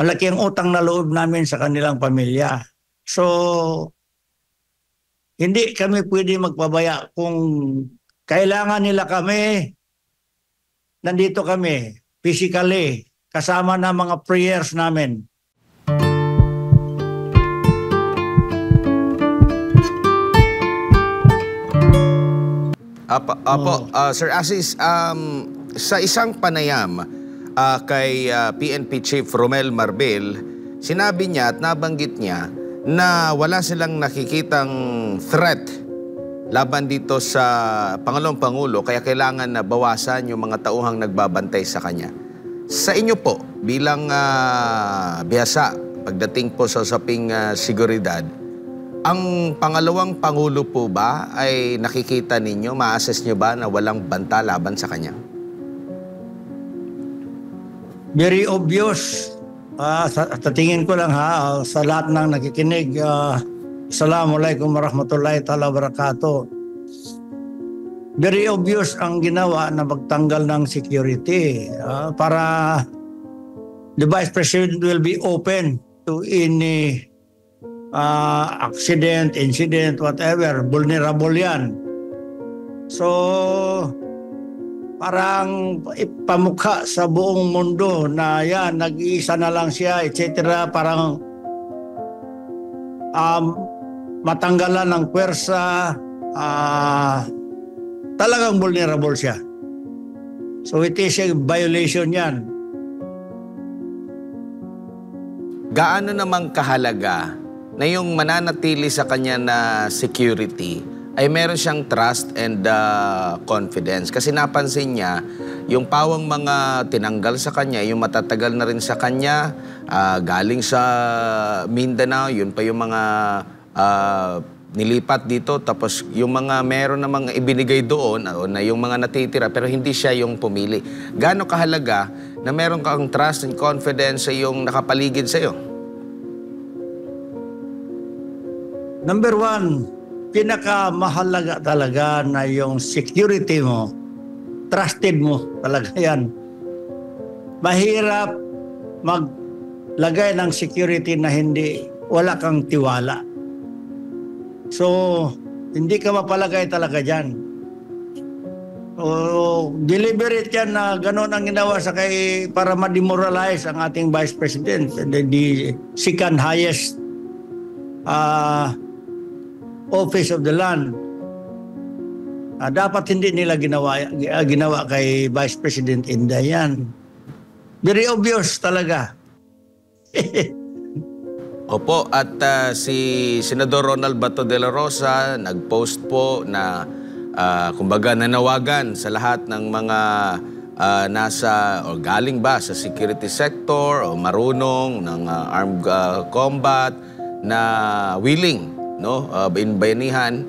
malaki ang utang na loob namin sa kanilang pamilya. So, hindi kami pwede magpabaya. Kung kailangan nila kami, nandito kami, physically, kasama na mga prayers namin. Sir Asis, sa isang panayam kay PNP Chief Romel Marbel, sinabi niya at nabanggit niya na wala silang nakikitang threat laban dito sa Pangulong Pangulo, kaya kailangan na bawasan yung mga tauhang nagbabantay sa kanya. Sa inyo po, bilang bihasa, pagdating po sa usaping seguridad, ang pangalawang Pangulo po ba ay nakikita ninyo, ma-assess nyo ba na walang banta laban sa kanya? Very obvious. Sa tingin ko lang sa lahat ng nakikinig, Assalamualaikum warahmatullahi ta'ala wabarakatuh. Very obvious ang ginawa na magtanggal ng security para the Vice President will be open to any accident, incident, whatever, vulnerable yan. So, parang ipamukha sa buong mundo na yan, nag-iisa na lang siya, etc. Parang matanggalan ng pwersa, talagang vulnerable siya. So it is a violation yan. Gaano namang kahalaga na yung mananatili sa kanya na security ay meron siyang trust and confidence? Kasi napansin niya, yung pawang mga tinanggal sa kanya, yung matatagal na rin sa kanya, galing sa Mindanao, yun pa yung mga nilipat dito, tapos yung mga meron na mga ibinigay doon, na yung mga natitira, pero hindi siya yung pumili. Gaano kahalaga na meron kang trust and confidence sa yung nakapaligid sa'yo? Number one, pinakamahalaga talaga na yung security mo, trusted mo talaga yan. Mahirap maglagay ng security na wala kang tiwala. So, hindi ka mapalagay talaga dyan. Deliberate yan na gano'n ang ginawa para ma-demoralize ang ating Vice President, the second highest office of the land. Dapat hindi nila ginawa kay Vice President Inday yan. Very obvious talaga. Opo, at si Senador Ronald Bato de la Rosa nag-post po na kumbaga nanawagan sa lahat ng mga nasa o galing ba sa security sector o marunong ng armed combat na willing, no, bayanihan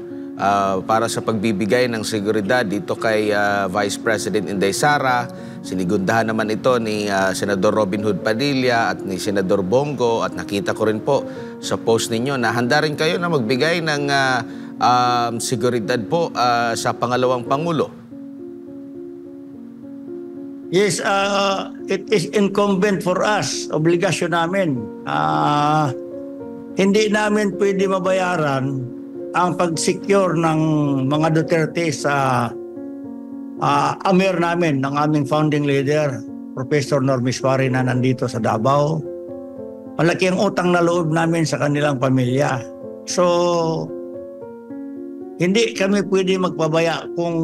para sa pagbibigay ng seguridad dito kay Vice President Inday Sara. Sinigundahan naman ito ni Senador Robin Hood Padilla at ni Senador Bongo, at nakita ko rin po sa post ninyo na handa rin kayo na magbigay ng seguridad po sa pangalawang Pangulo. Yes, it is incumbent for us, obligasyon namin. Hindi namin pwede mabayaran ang pag-secure ng mga Duterte sa amir namin, ng aming founding leader, Professor Normis Suarez, na nandito sa Davao. Malaki ang utang na loob namin sa kanilang pamilya. So, hindi kami pwede magpabaya. Kung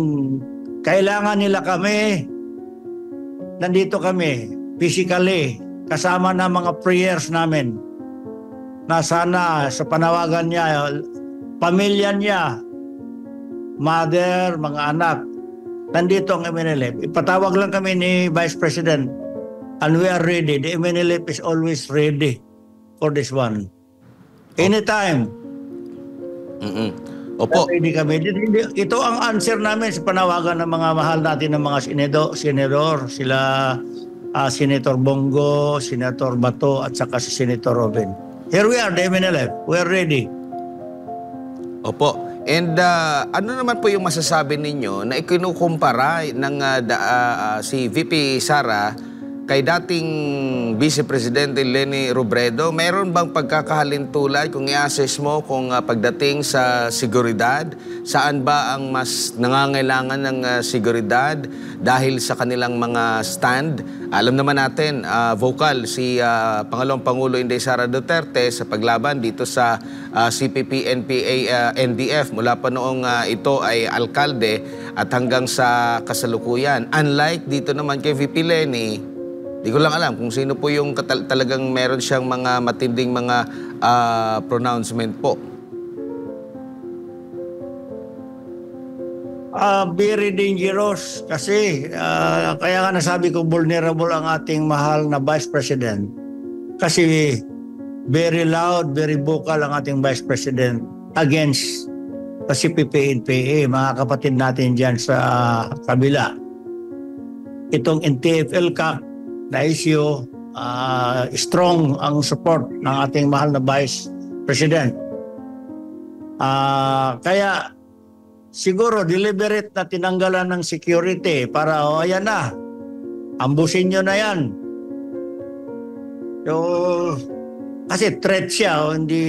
kailangan nila kami, nandito kami, physically, kasama na mga prayers namin, na sana sa panawagan niya, pamilya niya, mother, mga anak, nandito ang MNLF. Ipatawag lang kami ni Vice President and we are ready. The MNLF is always ready for this one. Anytime. Opo. Ready kami. Ito ang answer namin sa panawagan ng mga mahal natin ng mga senador. Sila Senator Bongo, Senator Bato, at saka si Senator Robin. Here we are, the MNLF. We are ready. Opo. And ano naman po yung masasabi ninyo na ikinukumpara ng si VP Sara kay dating Vice Presidente Leni Robredo, mayroon bang pagkakahalintulad kung i-assess mo kung pagdating sa seguridad, saan ba ang mas nangangailangan ng seguridad dahil sa kanilang mga stand? Alam naman natin, vocal si Pangalawang Pangulo Inday Sara Duterte sa paglaban dito sa CPP, NPA, NDF mula pa noong ito ay alkalde at hanggang sa kasalukuyan. Unlike dito naman kay VP Leni, di ko lang alam kung sino po yung talagang meron siyang mga matinding mga pronouncement po. Very dangerous kasi kaya nga nasabi ko vulnerable ang ating mahal na Vice President. Kasi very loud, very vocal ang ating Vice President against sa CPP, NPA, mga kapatid natin dyan sa kabila. Itong NTF-ELCAC na issue, strong ang support ng ating mahal na Vice President. Kaya siguro deliberate na tinanggalan ng security para ayan na, ambusin nyo na yan. So, kasi threat siya, hindi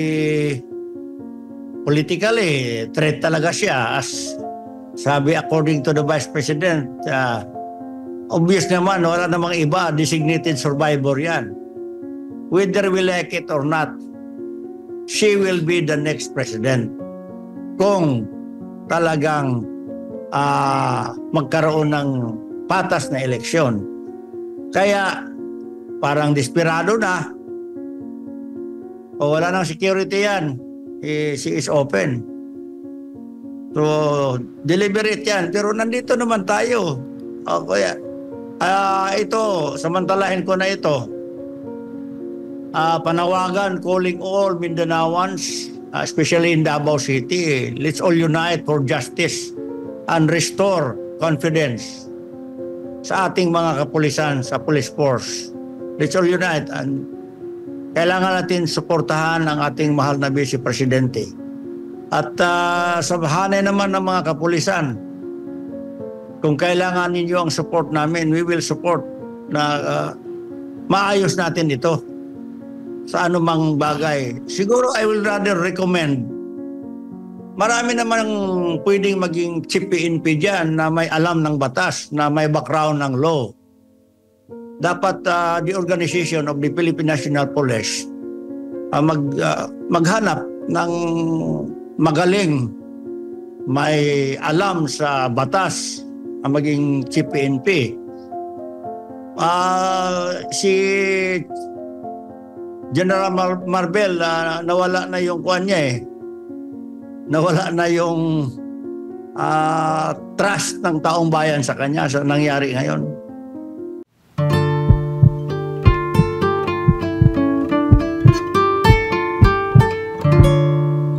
politically, threat talaga siya. As sabi according to the Vice President, obvious naman, wala namang iba, designated survivor yan. Whether we like it or not, she will be the next president. Kung talagang magkaroon ng patas na eleksyon. Kaya parang desperado na. O wala nang security yan. She is open. So, deliberate yan. Pero nandito naman tayo. O kaya, ito, samantalahin ko na ito. Panawagan, calling all Mindanaoans, especially in Davao City, let's all unite for justice and restore confidence sa ating mga kapulisan, sa police force. Let's all unite and kailangan natin suportahan ang ating mahal na Vice Presidente. At sa hanay naman ng mga kapulisan, kung kailangan ninyo ang support namin, we will support na maayos natin ito sa anumang bagay. Siguro I will rather recommend, marami namang pwedeng maging chief PNP dyan na may alam ng batas, na may background ng law. Dapat the organization of the Philippine National Police maghanap ng magaling, may alam sa batas ang maging chief PNP. Si General Marbel, nawala na yung kuwan niya eh. Nawala na yung trust ng taong bayan sa kanya sa nangyari ngayon.